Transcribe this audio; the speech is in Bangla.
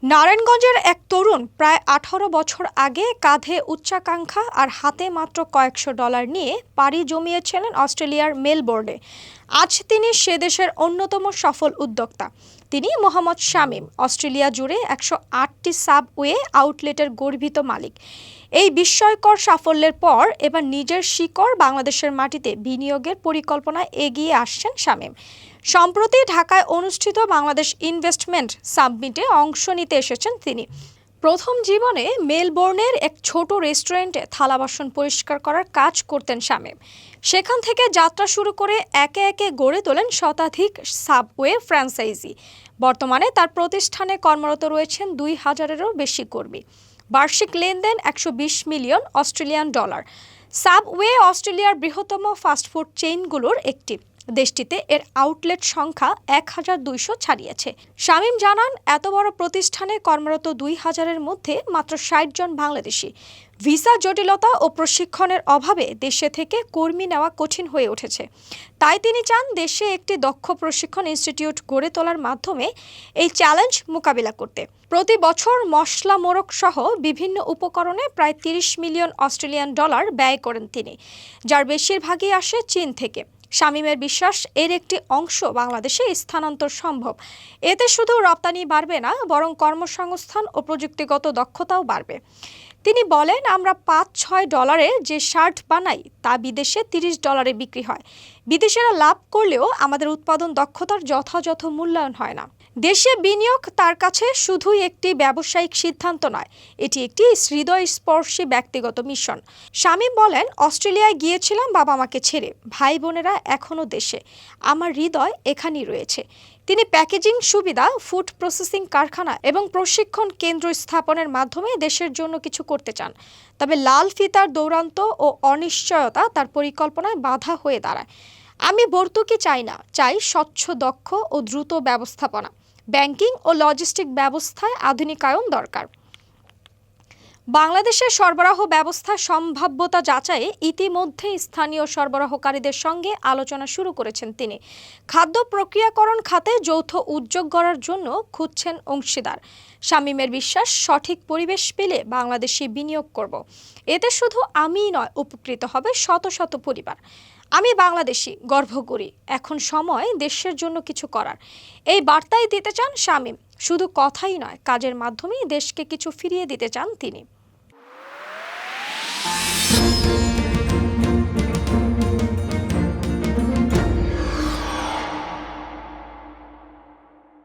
নারায়ণগঞ্জের এক তরুণ প্রায় ১৮ বছর আগে কাঁধে উচ্চাকাঙ্ক্ষা আর হাতে মাত্র কয়েকশো ডলার নিয়ে পাড়ি জমিয়েছিলেন অস্ট্রেলিয়ার মেলবোর্নে। আজ তিনি সে দেশের অন্যতম সফল উদ্যোক্তা। তিনি মোহাম্মদ শামীম, অস্ট্রেলিয়া জুড়ে ১০৮টি সাবওয়ে আউটলেটের গর্বিত মালিক। এই বিস্ময়কর সাফল্যের পর এবার নিজের শিকড় বাংলাদেশের মাটিতে বিনিয়োগের পরিকল্পনায় এগিয়ে আসছেন শামীম। সম্প্রতি ঢাকায় অনুষ্ঠিত বাংলাদেশ ইনভেস্টমেন্ট সাবমিটে অংশ নিতে এসেছেন তিনি। প্রথম জীবনে মেলবোর্নের এক ছোট রেস্টুরেন্টে থালা বাসন পরিষ্কার করার কাজ করতেন শামীম। সেখান থেকে যাত্রা শুরু করে একে একে গড়ে তোলেন শতাধিক সাবওয়ে ফ্র্যাঞ্চাইজি। বর্তমানে তার প্রতিষ্ঠানে কর্মরত রয়েছেন ২,০০০-এরও বেশি কর্মী। বার্ষিক লেনদেন ১২০ মিলিয়ন অস্ট্রেলিয়ান ডলার। সাবওয়ে অস্ট্রেলিয়ার বৃহত্তম ফাস্টফুড চেইনগুলোর একটি। দেশটিতে এর আউটলেট সংখ্যা ১,২০০ ছাড়িয়েছে। শামীম জানান, এত বড় প্রতিষ্ঠানে কর্মরত ২,০০০-এর মধ্যে মাত্র ৬০ জন বাংলাদেশি। ভিসা জটিলতা ও প্রশিক্ষণের অভাবে দেশে থেকে কর্মী নেওয়া কঠিন হয়ে উঠেছে। তাই তিনি চান দেশে একটি দক্ষ প্রশিক্ষণ ইনস্টিটিউট গড়ে তোলার মাধ্যমে এই চ্যালেঞ্জ মোকাবিলা করতে। প্রতি বছর মশলা মোড়ক সহ বিভিন্ন উপকরণে প্রায় ৩০ মিলিয়ন অস্ট্রেলিয়ান ডলার ব্যয় করেন তিনি, যার বেশিরভাগই আসে চীন থেকে। শামীমের বিশ্বাস, এর একটি অংশ বাংলাদেশে স্থানান্তর সম্ভব। এতে শুধু রপ্তানি বাড়বে না, বরং কর্মসংস্থান ও প্রযুক্তিগত দক্ষতাও বাড়বে। তিনি বলেন, আমরা ৫-৬ ডলারে যে শার্ট বানাই তা বিদেশে ৩০ ডলারে বিক্রি হয়। বিদেশিরা লাভ করলেও আমাদের উৎপাদন দক্ষতার যথাযথ মূল্যায়ন হয় না। দেশে বিনিয়োগ তার কাছে শুধুই একটি ব্যবসায়িক সিদ্ধান্ত নয়, এটি একটি হৃদয়স্পর্শী ব্যক্তিগত মিশন। শামীম বলেন, অস্ট্রেলিয়ায় গিয়েছিলাম বাবা মাকে ছেড়ে, ভাই বোনেরা এখনও দেশে, আমার হৃদয় এখানেই রয়েছে। তিনি প্যাকেজিং সুবিধা, ফুড প্রসেসিং কারখানা এবং প্রশিক্ষণ কেন্দ্র স্থাপনের মাধ্যমে দেশের জন্য কিছু করতে চান। তবে লাল ফিতার দৌরাত্ম ও অনিশ্চয়তা তার পরিকল্পনায় বাধা হয়ে দাঁড়ায়। আমি ভর্তুকি চাই না, চাই স্বচ্ছ, দক্ষ ও দ্রুত ব্যবস্থাপনা। ব্যাংকিং ও লজিস্টিক ব্যবস্থায় আধুনিকায়ন দরকার। বাংলাদেশের সরবরাহ ব্যবস্থার সম্ভাব্যতা যাচাইয়ে ইতিমধ্যে স্থানীয় সরবরাহকারীদের সঙ্গে আলোচনা শুরু করেছেন তিনি। খাদ্য প্রক্রিয়াকরণ খাতে যৌথ উদ্যোগ গড়ার জন্য খুঁজছেন অংশীদার। শামীমের বিশ্বাস, সঠিক পরিবেশ পেলে বাংলাদেশে বিনিয়োগ করব। এতে শুধু আমিই নয়, উপকৃত হবে শত শত পরিবার। আমি বাংলাদেশি, গর্ব করি। এখন সময় দেশের জন্য কিছু করার। এই বার্তাই দিতে চান শামীম। শুধু কথাই নয়, কাজের মাধ্যমেই দেশকে কিছু ফিরিয়ে দিতে চান তিনি।